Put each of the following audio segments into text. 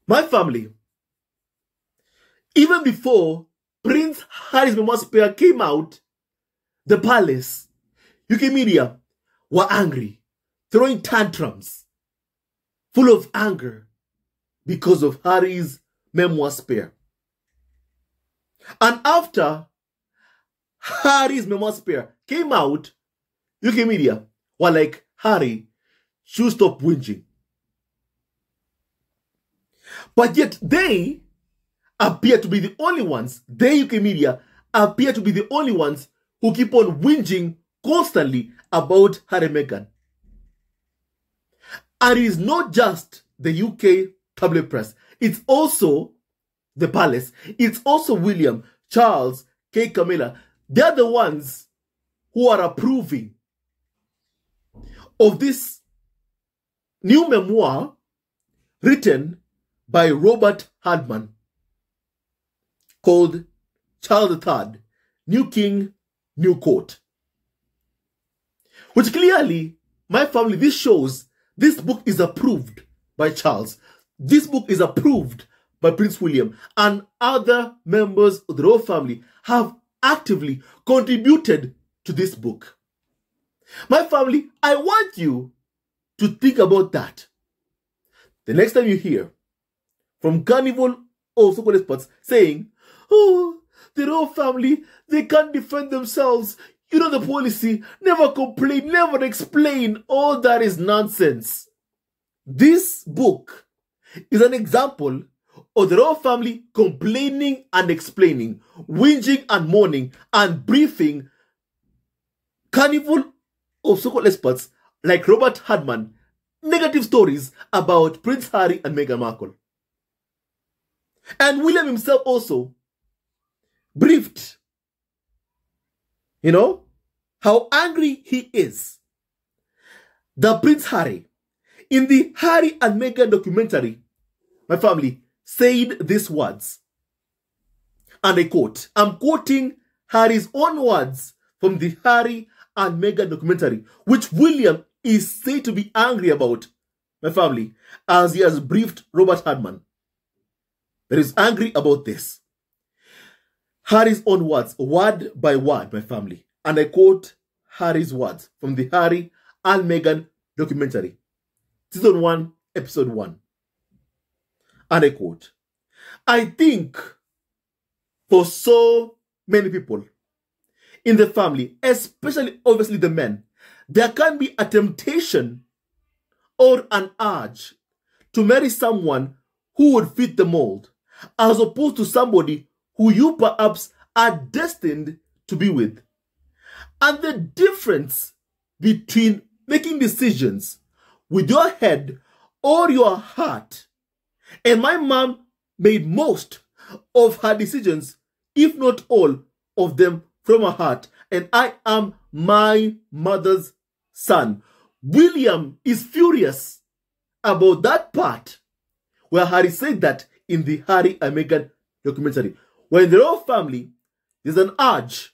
My family, even before Prince Harry's memoir spear came out, the palace, UK media were angry, throwing tantrums, full of anger because of Harry's memoir spear. And after Harry's memoir spear came out, UK media were like, Harry, should stop whinging. But yet they appear to be the only ones, the UK media appear to be the only ones who keep on whinging constantly about Harry and Meghan. And it is not just the UK tabloid press, it's also the palace, it's also William, Charles, Kate, Camilla. They're the ones who are approving of this new memoir written by Robert Hardman called Charles III, New King, New Court. Which clearly, my family, this shows this book is approved by Charles. This book is approved by Prince William, and other members of the royal family have actively contributed to this book. My family, I want you to think about that. The next time you hear from Carnival or so-called experts saying, oh, the royal family, they can't defend themselves. You know the policy, never complain, never explain. All that is nonsense. This book is an example of the royal family complaining and explaining, whinging and mourning, and briefing Carnival of so-called experts like Robert Hardman negative stories about Prince Harry and Meghan Markle. And William himself also briefed, how angry he is that Prince Harry, in the Harry and Meghan documentary, my family, said these words. And I quote, I'm quoting Harry's own words from the Harry and Meghan documentary, which William is said to be angry about, my family, as he has briefed Robert Hardman. That is angry about this. Harry's own words, word by word, my family. And I quote Harry's words from the Harry and Meghan documentary, Season 1, Episode 1. And I quote, I think for so many people in the family, especially obviously the men, there can be a temptation or an urge to marry someone who would fit the mold, as opposed to somebody who you perhaps are destined to be with. And the difference between making decisions with your head or your heart, and my mom made most of her decisions, if not all of them, from her heart, and I am my mother's son. William is furious about that part where Harry said that in the Harry and Meghan documentary. When in the royal family, there's an urge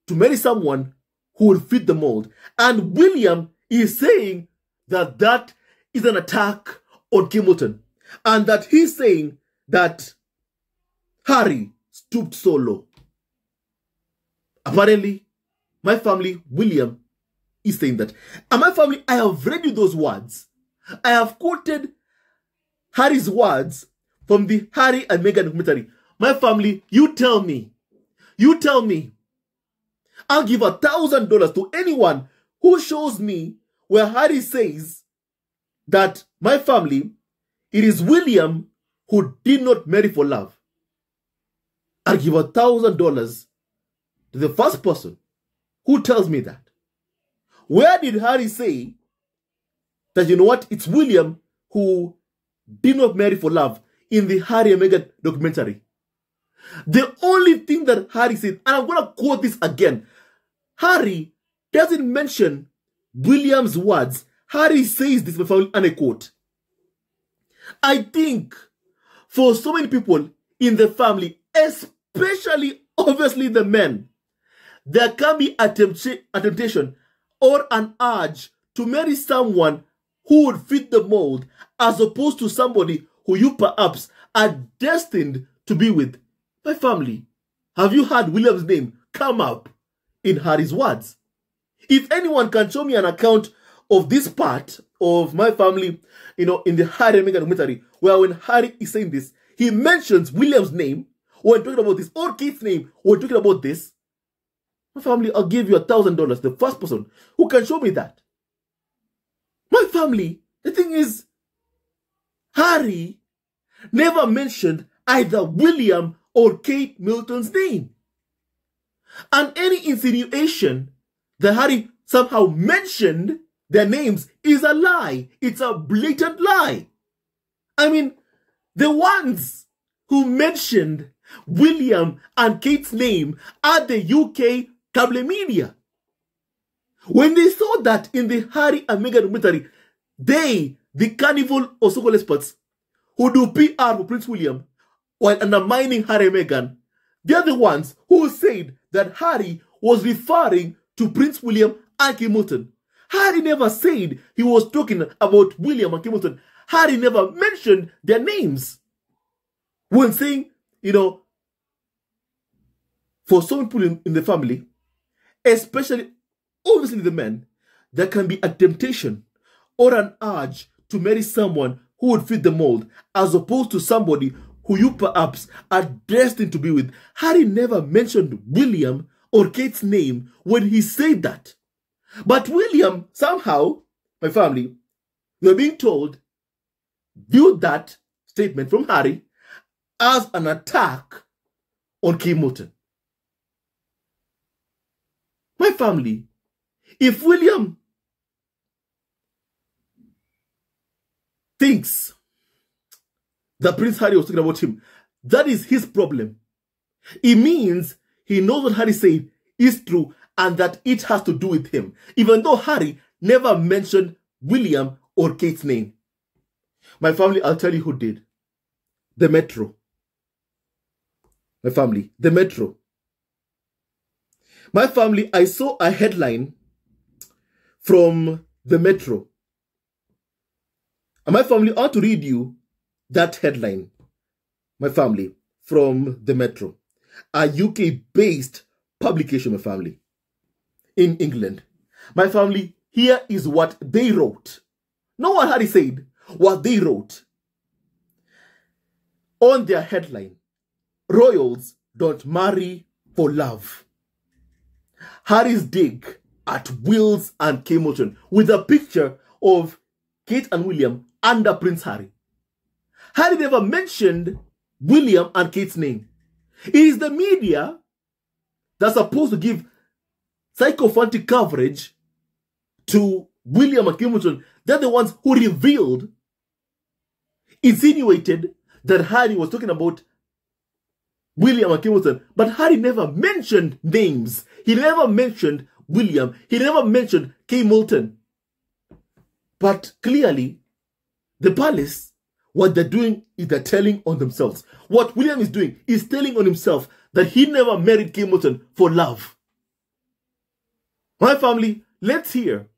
to marry someone who will fit the mold. And William is saying that that is an attack on Kimilton. And that he's saying that Harry stooped so low. Apparently, my family, William, is saying that. And my family, I have read you those words. I have quoted Harry's words from the Harry and Meghan documentary. My family, you tell me. I'll give $1,000 to anyone who shows me where Harry says that my family, it is William who did not marry for love. I'll give $1,000 to the first person who tells me that. Where did Harry say that, you know what, it's William who did not marry for love in the Harry and Meghan documentary? The only thing that Harry said, and I'm going to quote this again, Harry doesn't mention William's words. Harry says this, my family, and I quote, I think for so many people in the family, especially obviously the men, there can be a temptation or an urge to marry someone who would fit the mold, as opposed to somebody who you perhaps are destined to be with. My family, have you heard William's name come up in Harry's words? If anyone can show me an account of this part of my family, in the Harry and Meghan documentary, where when Harry is saying this, he mentions William's name when talking about this, or Kate's name when talking about this, my family, I'll give you $1,000, the first person who can show me that. My family, the thing is, Harry never mentioned either William or Kate Middleton's name. And any insinuation that Harry somehow mentioned their names is a lie. It's a blatant lie. I mean, the ones who mentioned William and Kate's name are the UK tabloid media. When they saw that in the Harry and Meghan documentary, they, the carnival or so-called experts who do PR for Prince William while undermining Harry and Meghan, they're the ones who said that Harry was referring to Prince William and Kate Middleton. Harry never said he was talking about William and Kate Middleton. Harry never mentioned their names. When saying, for some people in the family, especially, obviously the men, there can be a temptation or an urge to marry someone who would fit the mold, as opposed to somebody who you perhaps are destined to be with. Harry never mentioned William or Kate's name when he said that. But William, somehow, my family, we're being told, viewed that statement from Harry as an attack on Kate Middleton. My family, if William thinks that Prince Harry was talking about him, that is his problem. It means he knows what Harry said is true and that it has to do with him, even though Harry never mentioned William or Kate's name. My family, I'll tell you who did. The Metro. My family, the Metro. My family, I saw a headline from the Metro. And my family, I want to read you that headline. My family, from the Metro. A UK-based publication, my family, in England. My family, here is what they wrote. Not what Harry said, what they wrote. On their headline, Royals don't marry for love. Harry's dig at Wills and Kate Middleton with a picture of Kate and William under Prince Harry. Harry never mentioned William and Kate's name. It is the media that's supposed to give sycophantic coverage to William and Kate Middleton. They're the ones who revealed, insinuated that Harry was talking about William and Kate Middleton, but Harry never mentioned names. He never mentioned William. He never mentioned Kate Middleton. But clearly, the palace, what they're doing is they're telling on themselves. What William is doing is telling on himself that he never married Kate Middleton for love. My family, let's hear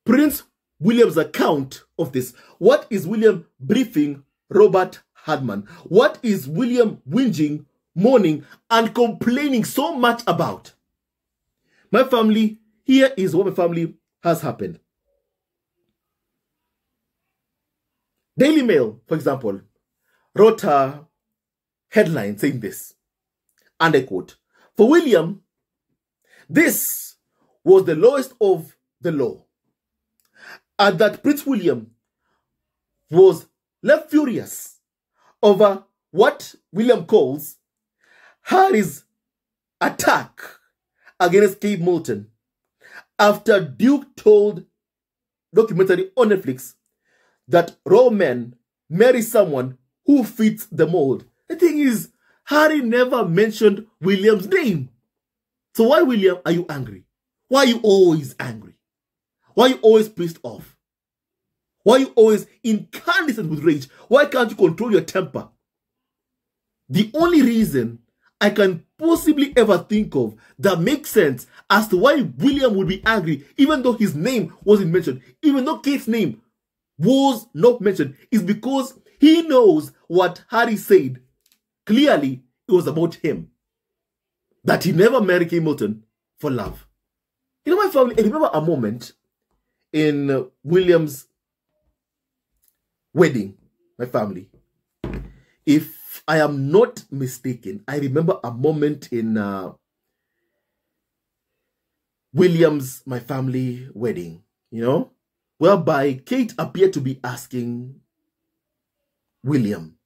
Prince William's account of this. What is William briefing Robert Hardman? What is William whinging, moaning, and complaining so much about? My family, here is what my family has happened. Daily Mail, for example, wrote a headline saying this, and I quote, "For William, this was the lowest of the low, and that Prince William was left furious over what William calls Harry's attack against Kate Middleton after Duke told documentary on Netflix that raw men marry someone who fits the mold." The thing is, Harry never mentioned William's name. So why, William, are you angry? Why are you always angry? Why are you always pissed off? Why are you always incandescent with rage? Why can't you control your temper? The only reason I can possibly ever think of that makes sense as to why William would be angry, even though his name wasn't mentioned, even though Kate's name was not mentioned, is because he knows what Harry said. Clearly, it was about him. That he never married Kate Middleton for love. You know, my family, I remember a moment in William's wedding, my family. If I am not mistaken, I remember a moment in William's, my family, wedding, you know, whereby Kate appeared to be asking William,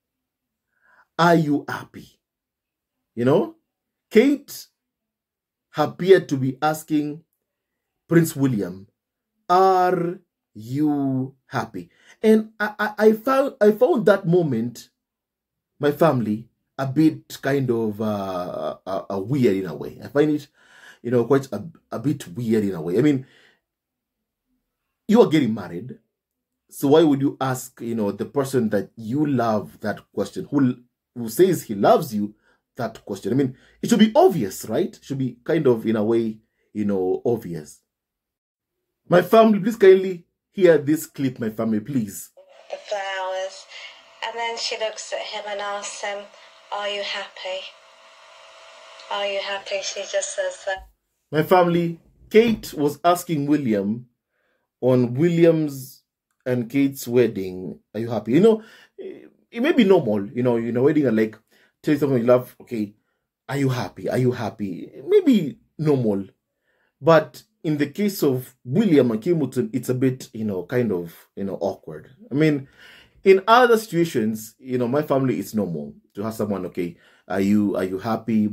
are you happy? You know, Kate appeared to be asking Prince William, are you happy? And I found that moment, my family, a bit kind of weird in a way. I find it, you know, quite a bit weird in a way. I mean, you are getting married, so why would you ask, you know, the person that you love that question, who says he loves you, that question? I mean, it should be obvious, right? It should be kind of, in a way, you know, obvious. My family, please kindly hear this clip, my family, please. The flowers, and then she looks at him and asks him, are you happy? Are you happy? She just says that. My family, Kate was asking William on William's and Kate's wedding, are you happy? You know, it may be normal, you know, wedding and like, tell you someone you love, okay, are you happy? Are you happy? It may be normal. But in the case of William and Kate Middleton, it's a bit, you know, kind of, you know, awkward. I mean, in other situations, you know, my family, it's normal to have someone, okay, are you happy?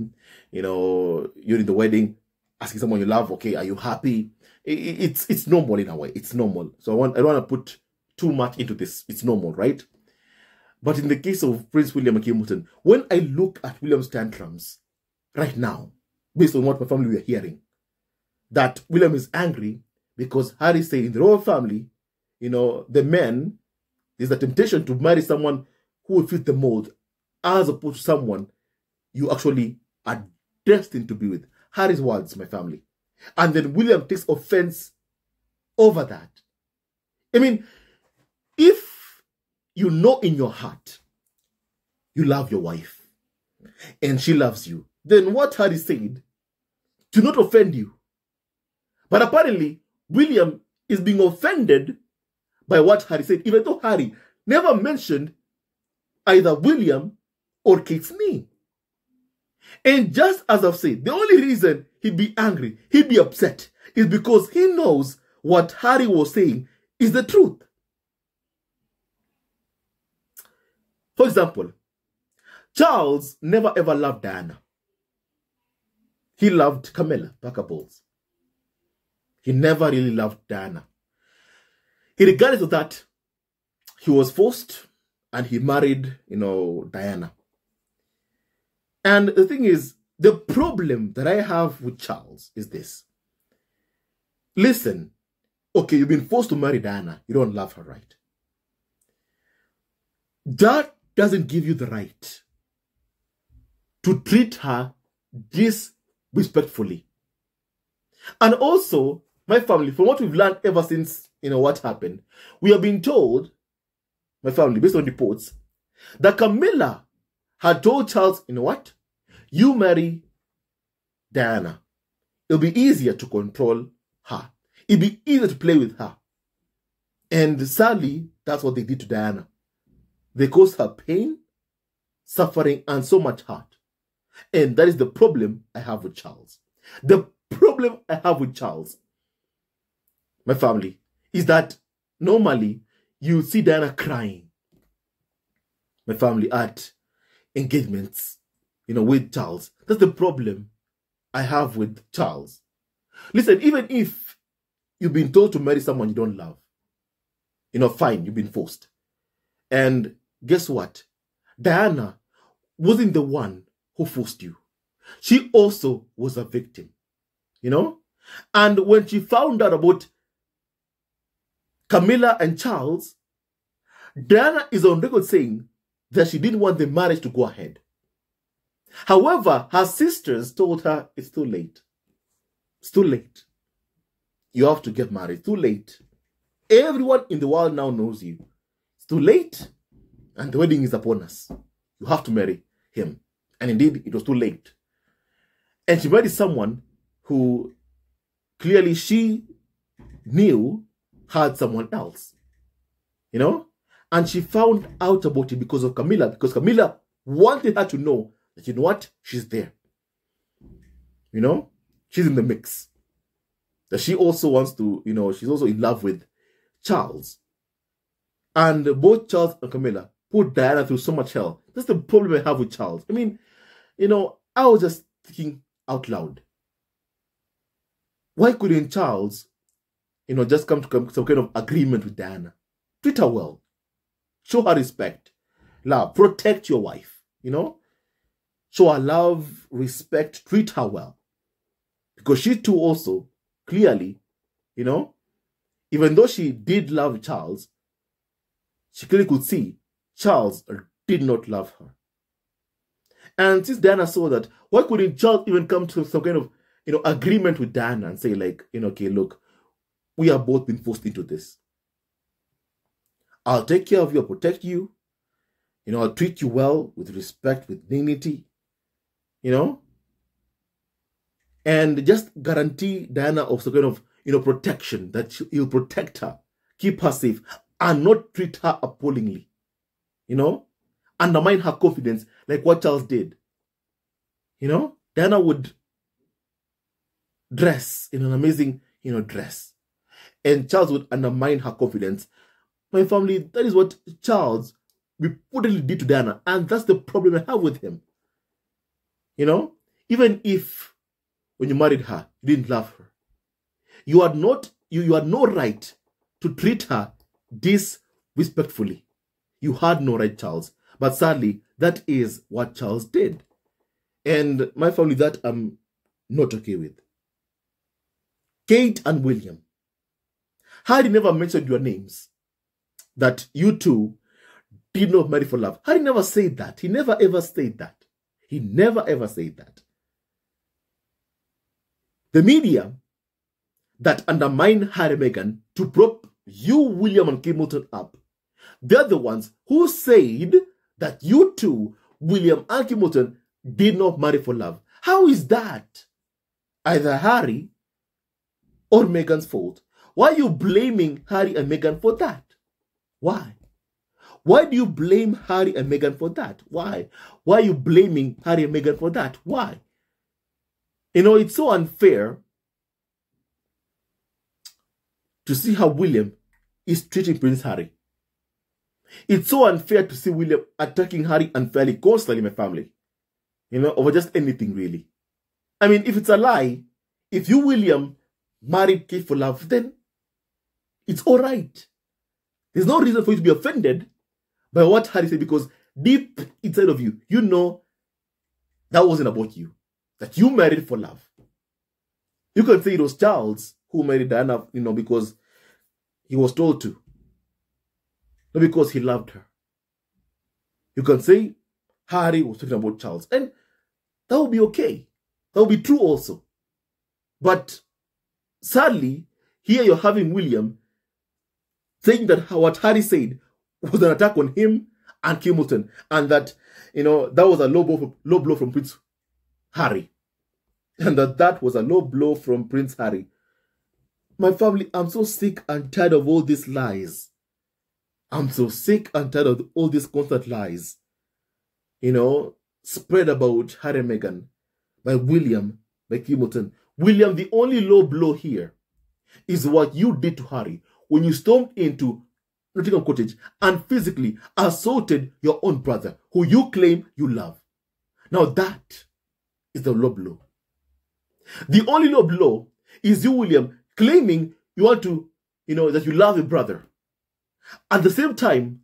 You know, you're in the wedding, asking someone you love, okay, are you happy? It's normal in a way. It's normal. So I don't want to put too much into this. It's normal, right? But in the case of Prince William and Kate Middleton, when I look at William's tantrums right now, based on what my family were hearing, that William is angry because Harry said in the royal family, you know, the men, there's a temptation to marry someone who will fit the mold as opposed to someone you actually are destined to be with. Harry's words, my family. And then William takes offense over that. I mean, if you know in your heart you love your wife and she loves you, then what Harry said do not offend you. But apparently, William is being offended by what Harry said, even though Harry never mentioned either William or Kate's name. And just as I've said, the only reason he'd be angry, he'd be upset, is because he knows what Harry was saying is the truth. For example, Charles never ever loved Diana. He loved Camilla Parker Bowles. He never really loved Diana. Regardless of that, he was forced and he married, you know, Diana. And the thing is, the problem that I have with Charles is this. Listen, okay, you've been forced to marry Diana. You don't love her, right? That doesn't give you the right to treat her disrespectfully. And also, my family, from what we've learned ever since, you know, what happened, we have been told, my family, based on reports, that Camilla had told Charles, you know what? You marry Diana. It'll be easier to control her. It'll be easier to play with her. And sadly, that's what they did to Diana. They caused her pain, suffering, and so much hurt. And that is the problem I have with Charles. The problem I have with Charles, my family, is that normally you see Diana crying, my family, at engagements, you know, with Charles. That's the problem I have with Charles. Listen, even if you've been told to marry someone you don't love, you know, fine, you've been forced. And guess what? Diana wasn't the one who forced you. She also was a victim, you know? And when she found out about Camilla and Charles, Diana is on record saying that she didn't want the marriage to go ahead. However, her sisters told her, it's too late. It's too late. You have to get married. Too late. Everyone in the world now knows you. It's too late. and the wedding is upon us. You have to marry him. And indeed, it was too late. And she married someone who clearly she knew had someone else. You know? And she found out about it because of Camilla, because Camilla wanted her to know that, you know what, she's there. You know? She's in the mix. That she also wants to, you know, she's also in love with Charles. And both Charles and Camilla put Diana through so much hell. That's the problem I have with Charles. I mean, you know, I was just thinking out loud. Why couldn't Charles, you know, just come to some kind of agreement with Diana? Treat her well. Show her respect. Love. Protect your wife, you know. Show her love, respect, treat her well. Because she too also, clearly, you know, even though she did love Charles, she clearly could see Charles did not love her. And since Diana saw that, why couldn't Charles even come to some kind of, you know, agreement with Diana and say, like, you know, okay, look, we have both been forced into this. I'll take care of you, I'll protect you. You know, I'll treat you well, with respect, with dignity. You know? And just guarantee Diana of some kind of, you know, protection, that he'll protect her, keep her safe, and not treat her appallingly. You know? Undermine her confidence like what Charles did. You know? Diana would dress in an amazing, you know, dress. And Charles would undermine her confidence. My family, that is what Charles reportedly did to Diana. And that's the problem I have with him. You know? Even if when you married her, you didn't love her, you had no right to treat her disrespectfully. You had no right, Charles. But sadly, that is what Charles did. And my family, that I'm not okay with. Kate and William. Harry never mentioned your names. That you two did not marry for love. Harry never said that. He never ever said that. He never ever said that. The media that undermine Harry and Meghan to prop you, William and Kate Middleton up, they're the ones who said that you two, William and Kate Middleton, did not marry for love. How is that either Harry or Meghan's fault? Why are you blaming Harry and Meghan for that? Why? Why do you blame Harry and Meghan for that? Why? Why are you blaming Harry and Meghan for that? Why? You know, it's so unfair to see how William is treating Prince Harry. It's so unfair to see William attacking Harry unfairly, constantly, my family. You know, over just anything, really. I mean, if it's a lie, if you, William, married Kate for love, then it's all right. There's no reason for you to be offended by what Harry said, because deep inside of you, you know that wasn't about you. That you married for love. You can say it was Charles who married Diana, you know, because he was told to. Not because he loved her. You can say Harry was talking about Charles. And that would be okay. That would be true also. But sadly, here you're having William saying that what Harry said was an attack on him and Kate Middleton. And that, you know, that was a low blow from Prince Harry. And that was a low blow from Prince Harry. My family, I'm so sick and tired of all these lies. I'm so sick and tired of all these constant lies, you know, spread about Harry and Meghan by William, by Kate Middleton. William, the only low blow here is what you did to Harry when you stormed into Nottingham Cottage and physically assaulted your own brother, who you claim you love. Now that is the low blow. The only low blow is you, William, claiming you want to, you know, that you love your brother. At the same time,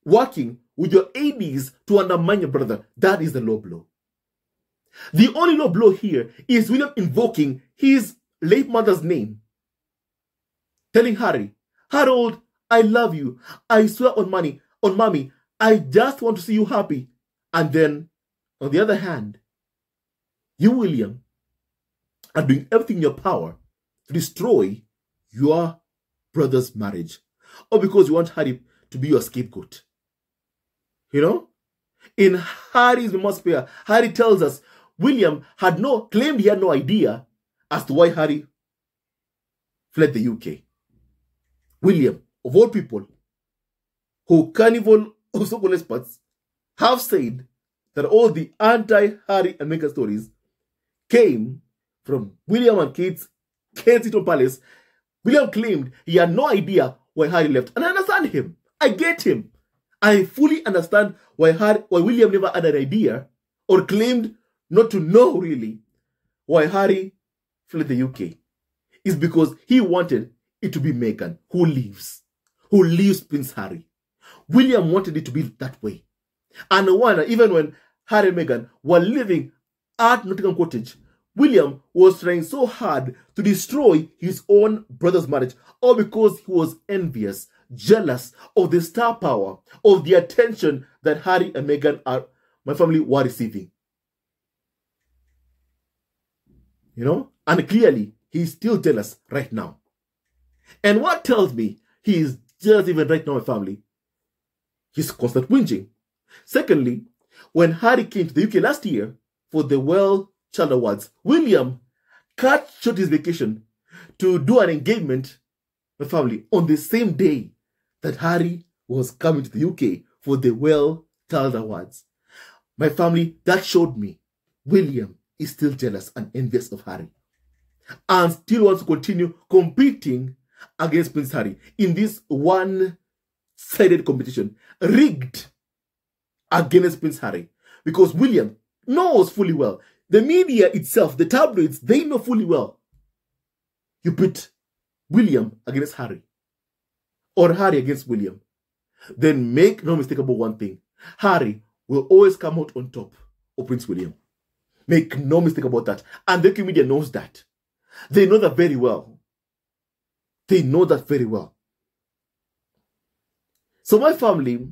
working with your ADs to undermine your brother. That is the low blow. The only low blow here is William invoking his late mother's name. Telling Harry, Harold, I love you. I swear on mommy, I just want to see you happy. And then, on the other hand, you, William, are doing everything in your power to destroy your brother's marriage. Or because you want Harry to be your scapegoat. You know, in Harry's memoir, Harry tells us William claimed he had no idea as to why Harry fled the UK. William, of all people, who carnival of so-called experts have said that all the anti-Harry and Meghan stories came from William and Kate's Kensington Palace. William claimed he had no idea why Harry left. And I understand him. I get him. I fully understand why William never had an idea or claimed not to know really why Harry fled the UK. It's because he wanted it to be Meghan who leaves Prince Harry. William wanted it to be that way. And even when Harry and Meghan were living at Nottingham Cottage, William was trying so hard to destroy his own brother's marriage, all because he was envious, jealous of the star power, of the attention that Harry and Meghan my family were receiving. You know? And clearly, he's still jealous right now. And what tells me he is jealous even right now, my family? His constant whinging. Secondly, when Harry came to the UK last year for the Well Child Awards, William cut short his vacation to do an engagement, my family, on the same day that Harry was coming to the UK for the Well Child Awards. My family, that showed me William is still jealous and envious of Harry and still wants to continue competing against Prince Harry in this one-sided competition, rigged against Prince Harry, because William knows fully well, the media itself, the tabloids, they know fully well, you put William against Harry or Harry against William, then make no mistake about one thing, Harry will always come out on top of Prince William. Make no mistake about that. And the media knows that. They know that very well. They know that very well. So my family,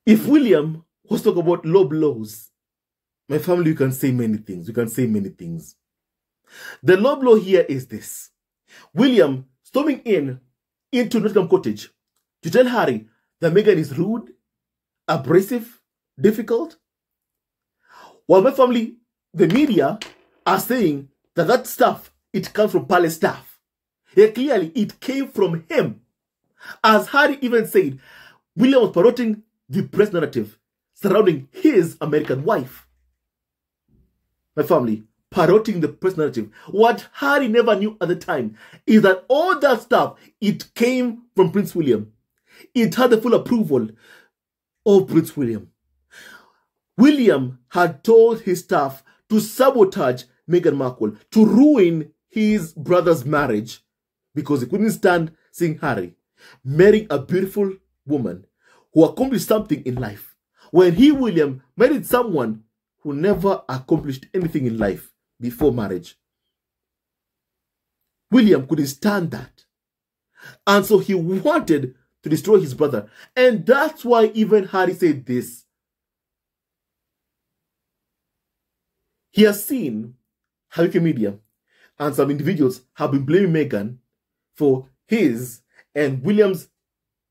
if William was talking about low blows, my family, you can say many things. You can say many things. The low blow here is this. William storming into Nottingham Cottage to tell Harry that Meghan is rude, abrasive, difficult. While my family, the media, are saying that stuff, it comes from palace staff. Yeah, clearly, it came from him. As Harry even said, William was parroting the press narrative surrounding his American wife. My family, parroting the press narrative. What Harry never knew at the time is that all that stuff, it came from Prince William. It had the full approval of Prince William. William had told his staff to sabotage Meghan Markle, to ruin his brother's marriage, because he couldn't stand seeing Harry marrying a beautiful woman who accomplished something in life, when he, William, married someone who never accomplished anything in life before marriage. William couldn't stand that. And so he wanted to destroy his brother. And that's why even Harry said this. He has seen how UK media and some individuals have been blaming Meghan for his and William's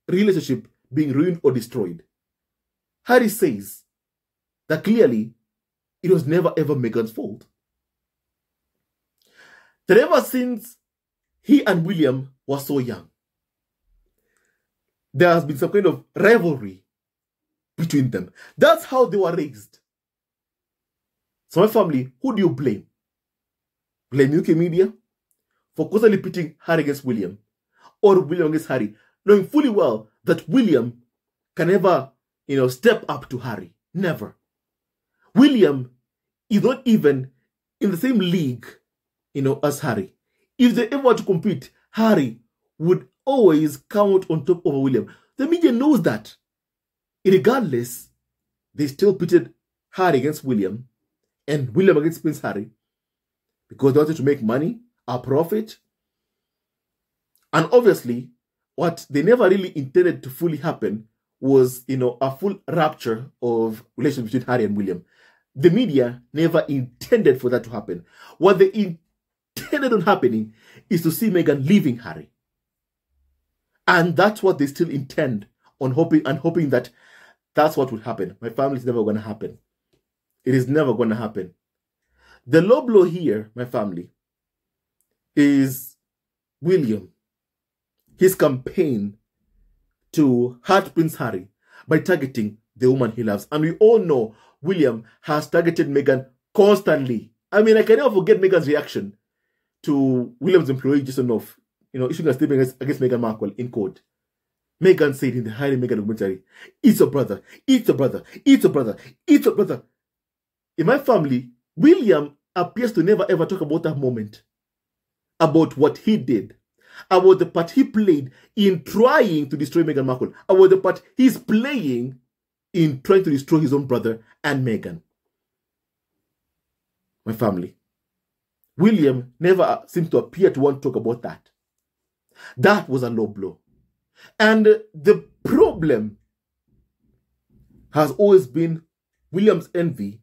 relationship being ruined or destroyed. Harry says that clearly it was never ever Meghan's fault. That ever since he and William were so young, there has been some kind of rivalry between them. That's how they were raised. So my family, who do you blame? Blame UK media for constantly pitting Harry against William, or William against Harry, knowing fully well that William can never, step up to Harry. Never. William is not even in the same league, as Harry. If they ever want to compete, Harry would always come out on top over William. The media knows that. Regardless, they still pitted Harry against William and William against Prince Harry because they wanted to make money, a profit. And obviously, what they never really intended to fully happen was, a full rupture of relations between Harry and William. The media never intended for that to happen. What they intended on happening is to see Meghan leaving Harry. And that's what they still intend on hoping that that's what would happen. My family is never going to happen. It is never going to happen. The low blow here, my family, is William, his campaign to hurt Prince Harry by targeting the woman he loves. And we all know William has targeted Meghan constantly. I mean, I can never forget Meghan's reaction to William's employee, Jason Knopf, issuing a statement against Meghan Markle in court. Meghan said in the Harry and Meghan documentary, "It's your brother, it's your brother, it's your brother, it's your brother." In my family, William appears to never ever talk about that moment, about what he did, about the part he played in trying to destroy Meghan Markle, about the part he's playing in trying to destroy his own brother and Meghan. My family, William never seemed to appear to want to talk about that. That was a low blow. And the problem has always been William's envy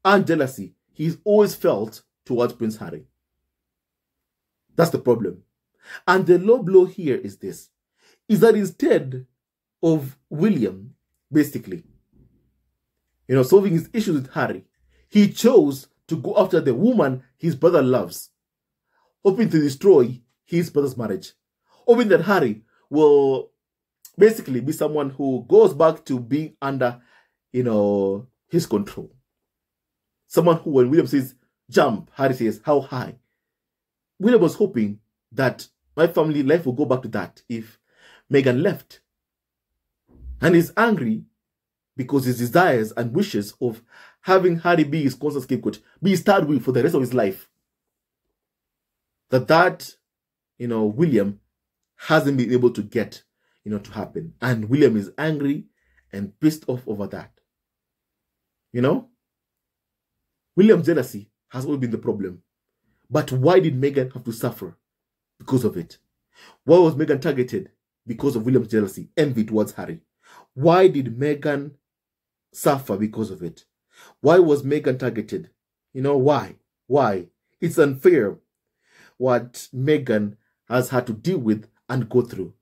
and jealousy he's always felt towards Prince Harry. That's the problem. And the low blow here is this, is that instead of William, basically, solving his issues with Harry, he chose to go after the woman his brother loves, hoping to destroy his brother's marriage, hoping that Harry will basically be someone who goes back to being under, his control. Someone who, when William says jump, Harry says how high. William was hoping that my family life will go back to that if Meghan left. And he's angry because his desires and wishes of having Harry be his constant scapegoat, be his third wheel for the rest of his life, that William hasn't been able to get, to happen. And William is angry and pissed off over that. William's jealousy has always been the problem. But why did Meghan have to suffer because of it? Why was Meghan targeted? Because of William's jealousy, envy towards Harry. Why did Meghan suffer because of it? Why was Meghan targeted? Why? Why? It's unfair what Meghan has had to deal with and go through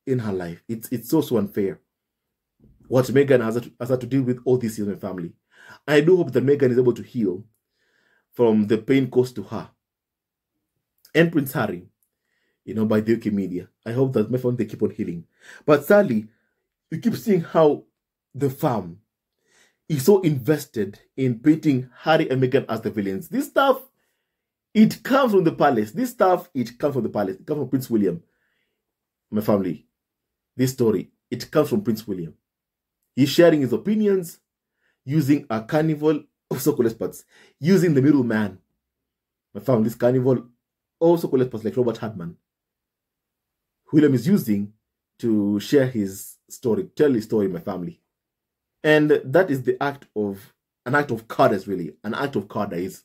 in her life. It's so unfair what Meghan has had to deal with all this years in her family. I do hope that Meghan is able to heal from the pain caused to her and Prince Harry, by the UK media. I hope that my family, they keep on healing. But sadly, we keep seeing how the farm is so invested in painting Harry and Meghan as the villains. This stuff, it comes from the palace. It comes from Prince William. My family, this story, it comes from Prince William. He's sharing his opinions using a carnival of so-called experts, using the middleman. My family, this carnival of so-called experts like Robert Hardman, William is using to share his story, tell his story, my family. And that is an act of cowardice, really. An act of cowardice.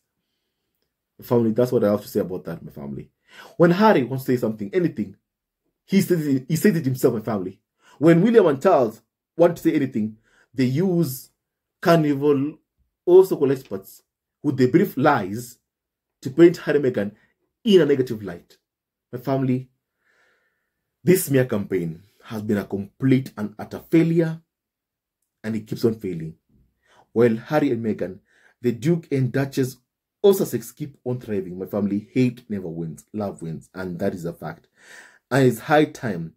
My family, that's what I have to say about that, my family. When Harry wants to say something, anything, he says it himself, my family. When William and Charles want to say anything, they use carnival or so-called experts with the brief lies to paint Harry and Meghan in a negative light. My family, this smear campaign has been a complete and utter failure, and it keeps on failing. While Harry and Meghan, the Duke and Duchess of Sussex, keep on thriving, my family, hate never wins, love wins, and that is a fact. And it's high time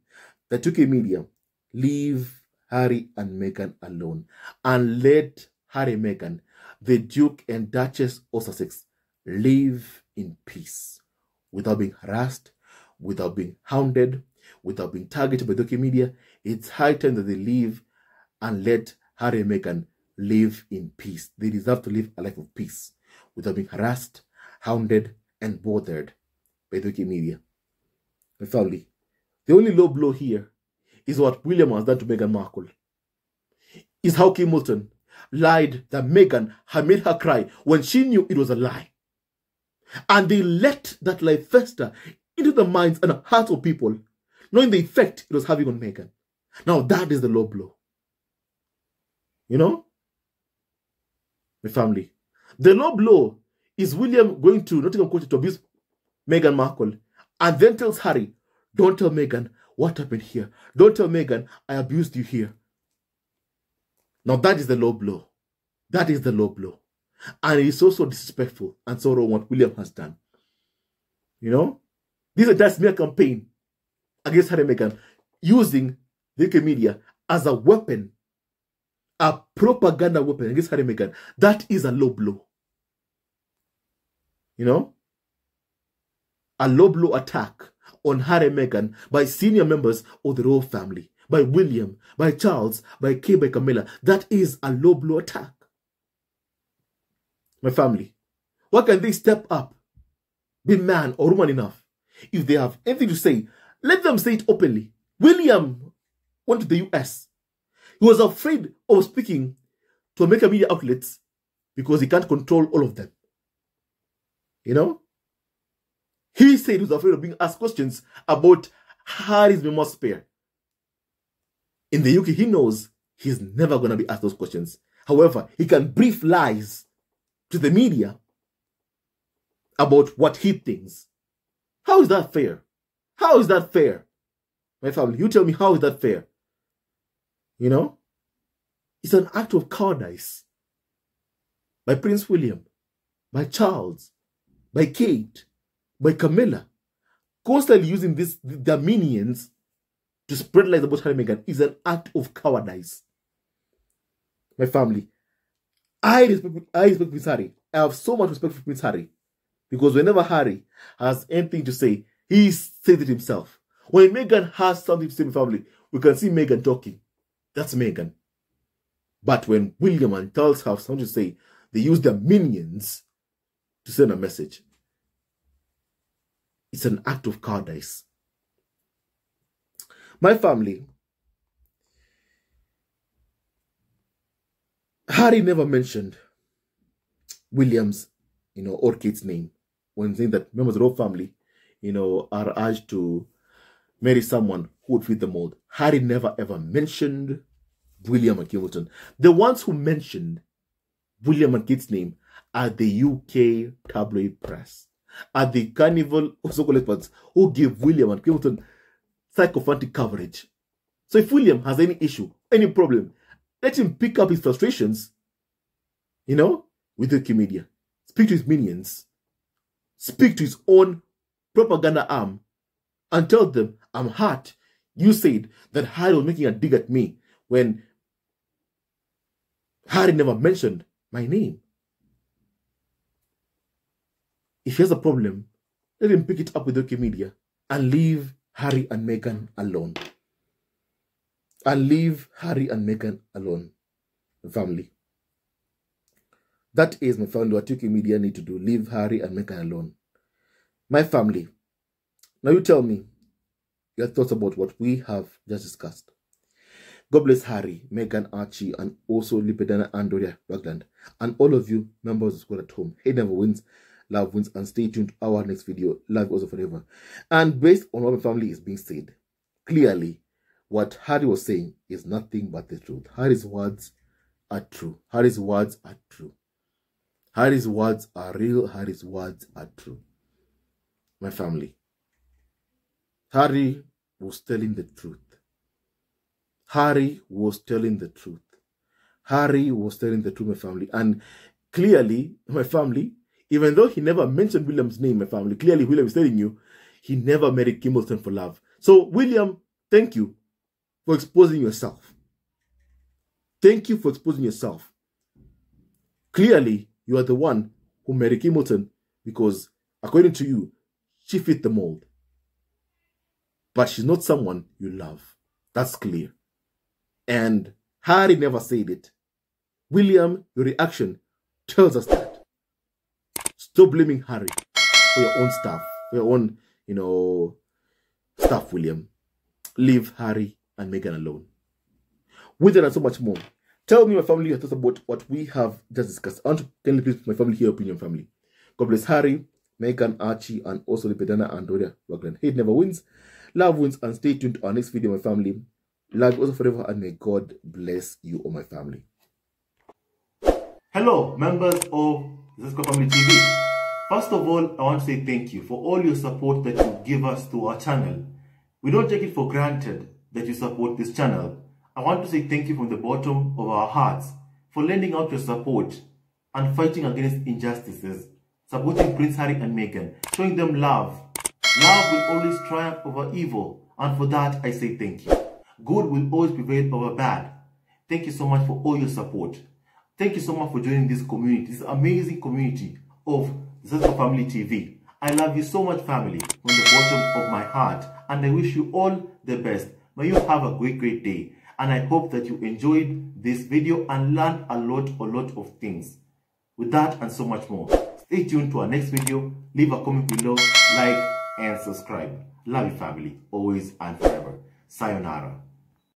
that UK media leave Harry and Meghan alone and let Harry and Meghan, the Duke and Duchess of Sussex, live in peace without being harassed, without being hounded, without being targeted by the UK media. It's high time that they leave and let Harry and Meghan live in peace. They deserve to live a life of peace without being harassed, hounded, and bothered by the UK media. My family, the only low blow here is what William has done to Meghan Markle. Is how Kim Moulton lied that Meghan had made her cry when she knew it was a lie. And they let that lie fester into the minds and hearts of people, knowing the effect it was having on Meghan. Now that is the low blow. My family. The low blow is William going to Nottingham Court to abuse Meghan Markle and then tells Harry, don't tell Meghan what happened here. Don't tell Meghan I abused you here. Now that is the low blow. That is the low blow. And it is so disrespectful and so wrong what William has done. You know? This is a smear campaign against Harry and Meghan, using the UK media as a weapon, a propaganda weapon against Harry and Meghan. That is a low blow. You know? A low blow attack on Harry and Meghan by senior members of the royal family, by William, by Charles, by Kay, by Camilla. That is a low blow attack. My family, why can't they step up, be man or woman enough? If they have anything to say, let them say it openly. William went to the US. He was afraid of speaking to American media outlets because he can't control all of them. You know? He said he was afraid of being asked questions about Harry's memoir spare. In the UK, he knows he's never going to be asked those questions. However, he can brief lies to the media about what he thinks. How is that fair? How is that fair? My family, you tell me, how is that fair? You know? It's an act of cowardice by Prince William, by Charles, by Kate, by Camilla, constantly using their minions to spread lies about Harry and Meghan is an act of cowardice. My family, I respect Prince Harry. I have so much respect for Prince Harry because whenever Harry has anything to say, he says it himself. When Meghan has something to say, my family, we can see Meghan talking. That's Meghan. But when William and Charles have something to say, they use their minions to send a message. It's an act of cowardice. My family, Harry never mentioned William's, or Kate's name when saying that members of the royal family, are urged to marry someone who would fit the mold. Harry never ever mentioned William and Kate. The ones who mentioned William and Kate's name are the UK tabloid press, are the carnival of so-called experts who give William and Kate sycophantic coverage. So if William has any issue, any problem, let him pick up his frustrations, with the media. Speak to his minions. Speak to his own propaganda arm and tell them, I'm hurt. You said that Harry was making a dig at me when Harry never mentioned my name. If he has a problem, let him pick it up with the media and leave Harry and Meghan alone. And leave Harry and Meghan alone. The family. That is, my family, what UK media need to do. Leave Harry and Meghan alone. My family. Now you tell me your thoughts about what we have just discussed. God bless Harry, Meghan, Archie, and also Lipedana and Doria Ragland. And all of you members of the squad at home. Hate never wins, love wins, and stay tuned to our next video. Love also forever. And based on what my family is being said, clearly, what Harry was saying is nothing but the truth. Harry's words are true. Harry's words are true. Harry's words are real. Harry's words are true. My family. Harry was telling the truth. Harry was telling the truth. Harry was telling the truth, my family. And clearly, my family, even though he never mentioned William's name, my family, clearly William is telling you he never married Kimbleton for love. So, William, thank you for exposing yourself. Thank you for exposing yourself. Clearly, you are the one who married Kimbleton because, according to you, she fit the mold. But she's not someone you love. That's clear. And Harry never said it. William, your reaction tells us that. Stop blaming Harry for your own stuff, for your own, stuff, William. Leave Harry and Meghan alone. With that and so much more, tell me, my family, your thoughts about what we have just discussed. I want to kindly please my family hear opinion, family. God bless Harry, Meghan, Archie, and also Lipedana and Doria Ragland. Hate never wins, love wins, and stay tuned to our next video, my family. Love also forever, and may God bless you or my family. Hello, members of Zesco Family TV. First of all, I want to say thank you for all your support that you give us to our channel. We don't take it for granted that you support this channel. I want to say thank you from the bottom of our hearts for lending out your support and fighting against injustices, supporting Prince Harry and Meghan, showing them love. Love will always triumph over evil, and for that I say thank you. Good will always prevail over bad. Thank you so much for all your support. Thank you so much for joining this community, this amazing community of Zesco Family TV. I love you so much, family, from the bottom of my heart, and I wish you all the best. May you have a great day, and I hope that you enjoyed this video and learned a lot of things. With that and so much more, stay tuned to our next video. Leave a comment below, like and subscribe. Love you, family, always and forever. Sayonara.